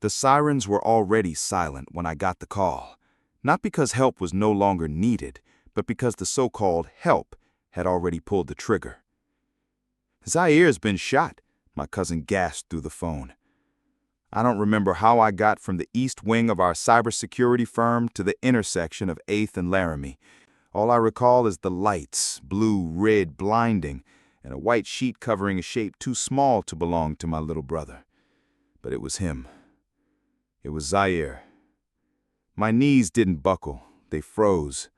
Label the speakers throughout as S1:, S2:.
S1: The sirens were already silent when I got the call, not because help was no longer needed, but because the so-called help had already pulled the trigger. "Zaire's been shot," my cousin gasped through the phone. I don't remember how I got from the east wing of our cybersecurity firm to the intersection of 8th and Laramie. All I recall is the lights, blue, red, blinding, and a white sheet covering a shape too small to belong to my little brother. But it was him. It was Zaire. My knees didn't buckle, they froze.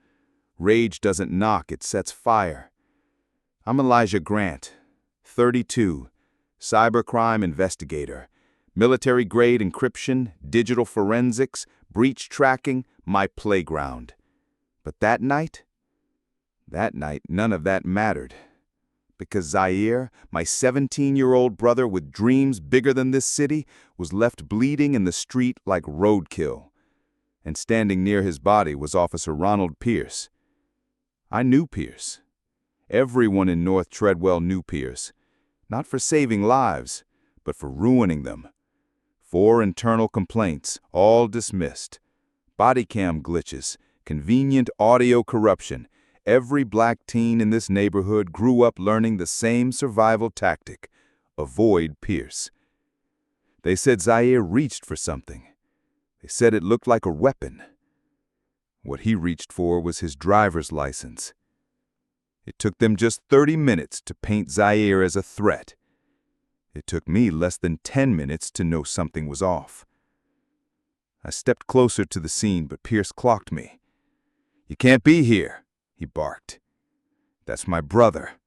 S1: Rage doesn't knock, it sets fire. I'm Elijah Grant, 32, cybercrime investigator. Military-grade encryption, digital forensics, breach tracking, my playground. But that night, none of that mattered. Because Zaire, my 17-year-old brother with dreams bigger than this city, was left bleeding in the street like roadkill. And standing near his body was Officer Ronald Pierce. I knew Pierce. Everyone in North Treadwell knew Pierce. Not for saving lives, but for ruining them. 4 internal complaints, all dismissed. Bodycam glitches, convenient audio corruption. Every black teen in this neighborhood grew up learning the same survival tactic: avoid Pierce. They said Zaire reached for something. They said it looked like a weapon. What he reached for was his driver's license. It took them just 30 minutes to paint Zaire as a threat. It took me less than 10 minutes to know something was off. I stepped closer to the scene, but Pierce clocked me. "You can't be here," he barked. "That's my brother."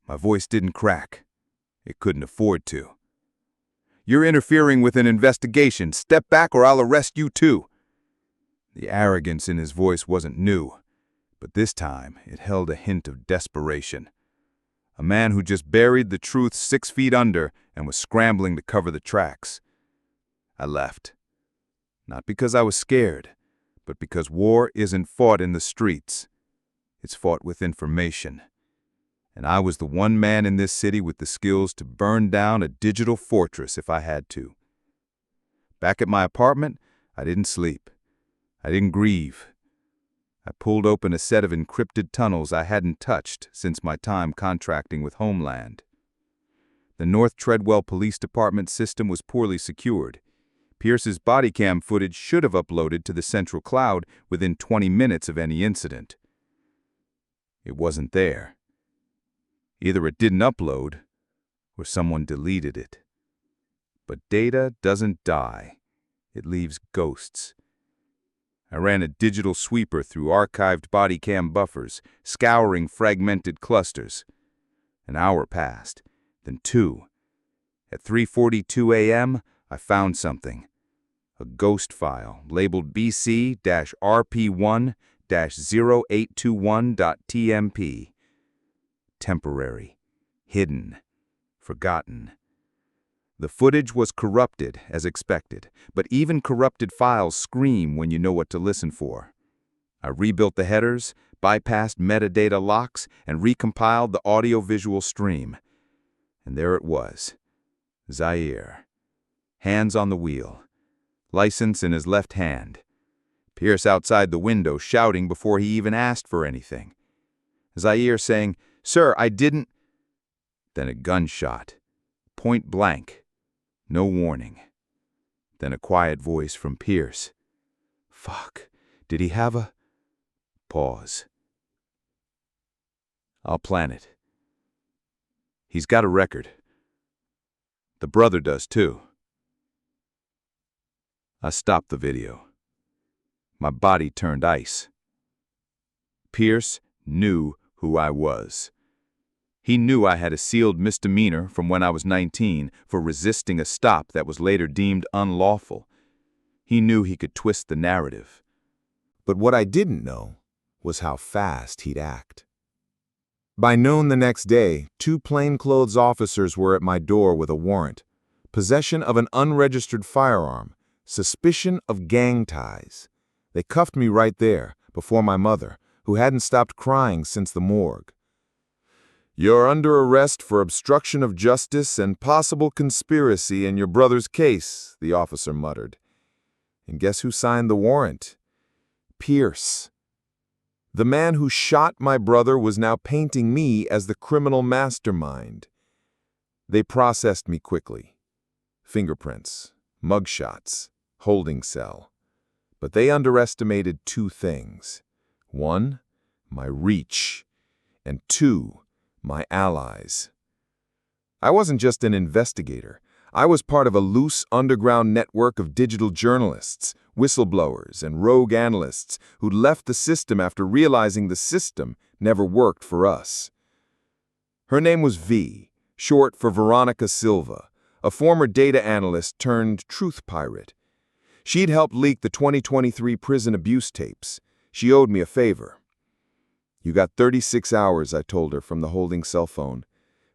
S1: My voice didn't crack. It couldn't afford to. "You're interfering with an investigation. Step back or I'll arrest you too." The arrogance in his voice wasn't new, but this time it held a hint of desperation. A man who just buried the truth 6 feet under and was scrambling to cover the tracks. I left. Not because I was scared, but because war isn't fought in the streets. It's fought with information. And I was the one man in this city with the skills to burn down a digital fortress if I had to. Back at my apartment, I didn't sleep. I didn't grieve. I pulled open a set of encrypted tunnels I hadn't touched since my time contracting with Homeland. The North Treadwell Police Department system was poorly secured. Pierce's bodycam footage should have uploaded to the central cloud within 20 minutes of any incident. It wasn't there. Either it didn't upload, or someone deleted it. But data doesn't die. It leaves ghosts. I ran a digital sweeper through archived bodycam buffers, scouring fragmented clusters. An hour passed, then 2. At 3:42 a.m., I found something. A ghost file labeled BC-RP1-0821.tmp. Temporary, hidden, forgotten. The footage was corrupted, as expected, but even corrupted files scream when you know what to listen for. I rebuilt the headers, bypassed metadata locks, and recompiled the audio-visual stream. And there it was. Zaire. Hands on the wheel. License in his left hand. Pierce outside the window shouting before he even asked for anything. Zaire saying, "Sir, I didn't..." Then a gunshot. Point blank. No warning. Then a quiet voice from Pierce. "Fuck, did he have a..." Pause. "I'll plan it. He's got a record. The brother does too." I stopped the video. My body turned ice. Pierce knew who I was. He knew I had a sealed misdemeanor from when I was 19 for resisting a stop that was later deemed unlawful. He knew he could twist the narrative.
S2: But what I didn't know was how fast he'd act. By noon the next day, 2 plainclothes officers were at my door with a warrant, possession of an unregistered firearm, suspicion of gang ties. They cuffed me right there, before my mother, who hadn't stopped crying since the morgue. You're under arrest for obstruction of justice and possible conspiracy in your brother's case, the officer muttered. And guess who signed the warrant? Pierce. The man who shot my brother was now painting me as the criminal mastermind. They processed me quickly. Fingerprints, mugshots, holding cell. But they underestimated two things. One, my reach, and two, my allies. I wasn't just an investigator. I was part of a loose underground network of digital journalists, whistleblowers, and rogue analysts who'd left the system after realizing the system never worked for us. Her name was V, short for Veronica Silva, a former data analyst turned truth pirate. She'd helped leak the 2023 prison abuse tapes. She owed me a favor. You got 36 hours, I told her from the holding cell phone.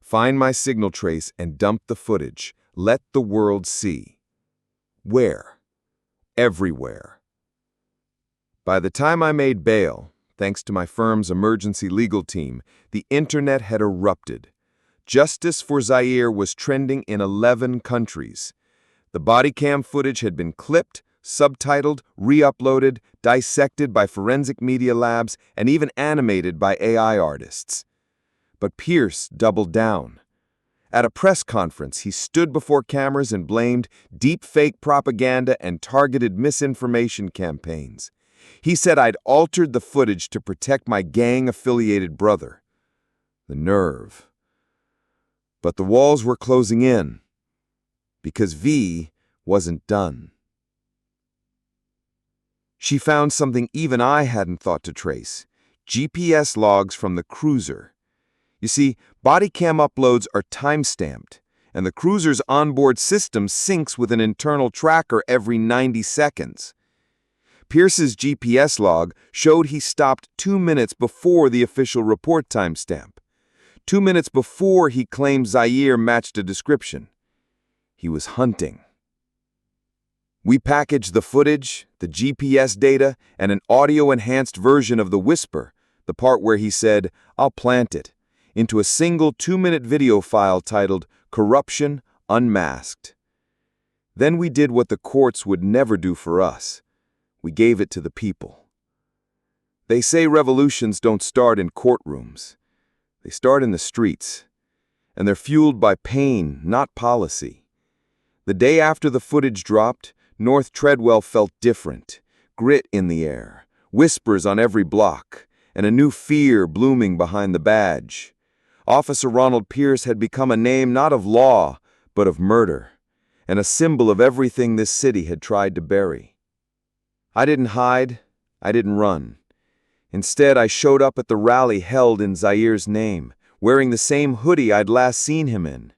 S2: Find my signal trace and dump the footage. Let the world see. Where? Everywhere. By the time I made bail, thanks to my firm's emergency legal team, the internet had erupted. Justice for Zaire was trending in 11 countries. The Bodycam footage had been clipped, subtitled, re-uploaded, dissected by forensic media labs, and even animated by AI artists. But Pierce doubled down. At a press conference, he stood before cameras and blamed deep-fake propaganda and targeted misinformation campaigns. He said I'd altered the footage to protect my gang-affiliated brother. The nerve. But the walls were closing in, because V wasn't done. She found something even I hadn't thought to trace: GPS logs from the cruiser. You see, Bodycam uploads are time-stamped, and the cruiser's onboard system syncs with an internal tracker every 90 seconds. Pierce's GPS log showed he stopped 2 minutes before the official report timestamp, 2 minutes before he claimed Zaire matched a description. He was hunting. We packaged the footage, the GPS data, and an audio-enhanced version of the whisper, the part where he said, "I'll plant it," into a single 2-minute video file titled Corruption Unmasked. Then we did what the courts would never do for us. We gave it to the people. They say revolutions don't start in courtrooms. They start in the streets, and they're fueled by pain, not policy. The day after the footage dropped, North Treadwell felt different. Grit in the air, whispers on every block, and a new fear blooming behind the badge. Officer Ronald Pierce had become a name not of law, but of murder, and a symbol of everything this city had tried to bury. I didn't hide, I didn't run. Instead, I showed up at the rally held in Zaire's name, wearing the same hoodie I'd last seen him in.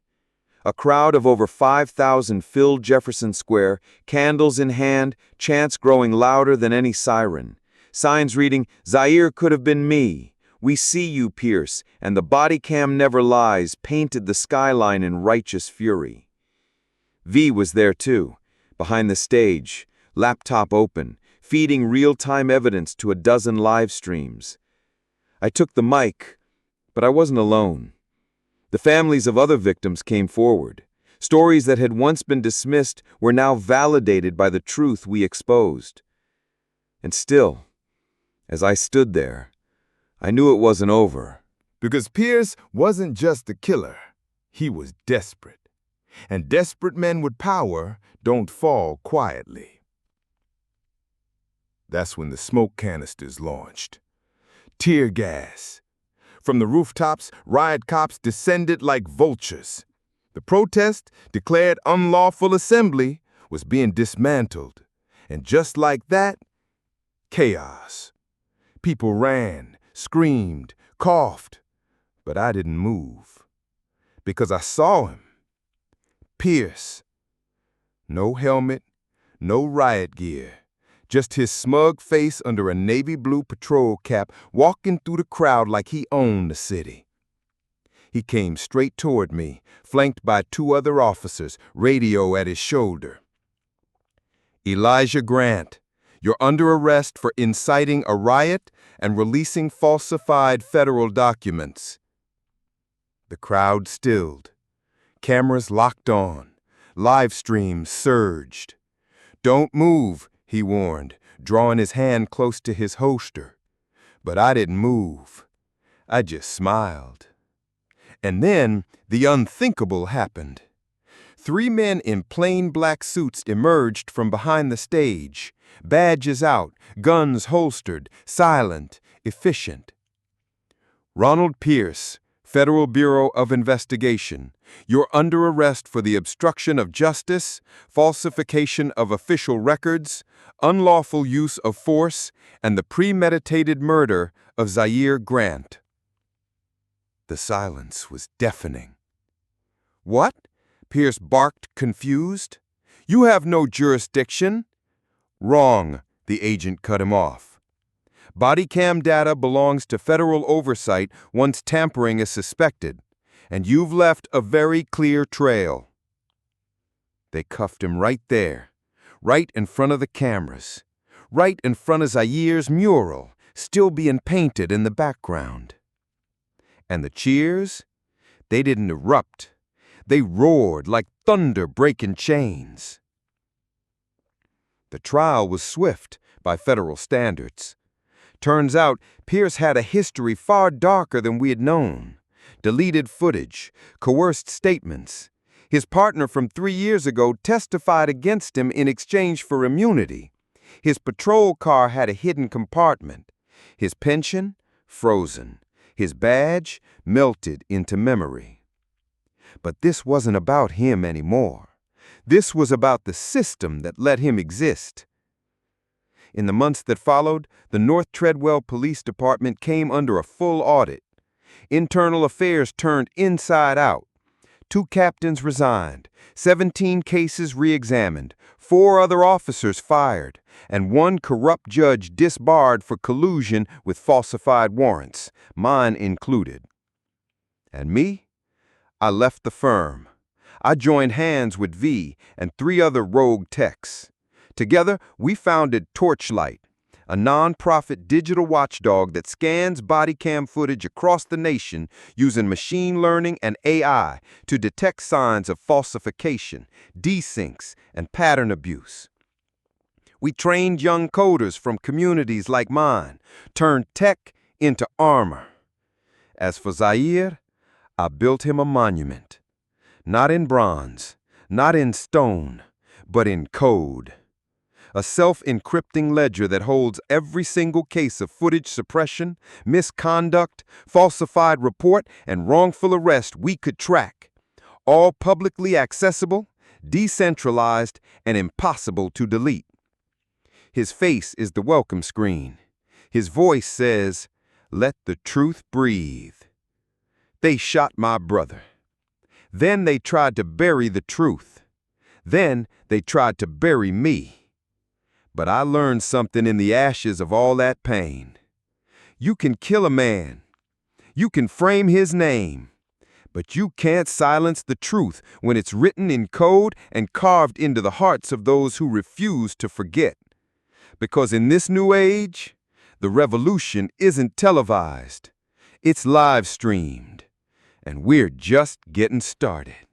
S2: A crowd of over 5,000 filled Jefferson Square, candles in hand, chants growing louder than any siren. Signs reading, "Zaire could have been me. We see you, Pierce, and the Bodycam never lies," painted the skyline in righteous fury. V was there too, behind the stage, laptop open, feeding real-time evidence to a dozen live streams. I took the mic, but I wasn't alone. The families of other victims came forward. Stories that had once been dismissed were now validated by the truth we exposed. And still, as I stood there, I knew it wasn't over.
S3: Because Pierce wasn't just a killer, he was desperate. And desperate men with power don't fall quietly. That's when the smoke canisters launched. Tear gas. From the rooftops, riot cops descended like vultures. The protest, declared unlawful assembly, was being dismantled. And just like that, chaos. People ran, screamed, coughed. But I didn't move. Because I saw him. Pierce. No helmet, no riot gear. Just his smug face under a navy blue patrol cap, walking through the crowd like he owned the city. He came straight toward me, flanked by 2 other officers, radio at his shoulder. "Elijah Grant, you're under arrest for inciting a riot and releasing falsified federal documents." The crowd stilled. Cameras locked on. Live streams surged. "Don't move," he warned, drawing his hand close to his holster. But I didn't move. I just smiled. And then the unthinkable happened. 3 men in plain black suits emerged from behind the stage, badges out, guns holstered, silent, efficient. "Ronald Pierce, Federal Bureau of Investigation, you're under arrest for the obstruction of justice, falsification of official records, unlawful use of force, and the premeditated murder of Zaire Grant." The silence was deafening. "What?" Pierce barked, confused. "You have no jurisdiction." "Wrong," the agent cut him off. "Bodycam data belongs to federal oversight once tampering is suspected, and you've left a very clear trail." They cuffed him right there, right in front of the cameras, right in front of Zaire's mural, still being painted in the background. And the cheers? They didn't erupt. They roared like thunder breaking chains. The trial was swift by federal standards. Turns out, Pierce had a history far darker than we had known. Deleted footage, coerced statements. His partner from 3 years ago testified against him in exchange for immunity. His patrol car had a hidden compartment. His pension? Frozen. His badge? Melted into memory. But this wasn't about him anymore. This was about the system that let him exist. In the months that followed, the North Treadwell Police Department came under a full audit. Internal affairs turned inside out. 2 captains resigned, 17 cases re-examined, 4 other officers fired, and 1 corrupt judge disbarred for collusion with falsified warrants, mine included. And me? I left the firm. I joined hands with V and 3 other rogue techs. Together, we founded Torchlight, a non-profit digital watchdog that scans body cam footage across the nation using machine learning and AI to detect signs of falsification, desyncs, and pattern abuse. We trained young coders from communities like mine, turned tech into armor. As for Zaire, I built him a monument. Not in bronze, not in stone, but in code. A self-encrypting ledger that holds every single case of footage suppression, misconduct, falsified report, and wrongful arrest we could track. All publicly accessible, decentralized, and impossible to delete. His face is the welcome screen. His voice says, "Let the truth breathe." They shot my brother. Then they tried to bury the truth. Then they tried to bury me. But I learned something in the ashes of all that pain. You can kill a man. You can frame his name. But you can't silence the truth when it's written in code and carved into the hearts of those who refuse to forget. Because in this new age, the revolution isn't televised. It's live streamed. And we're just getting started.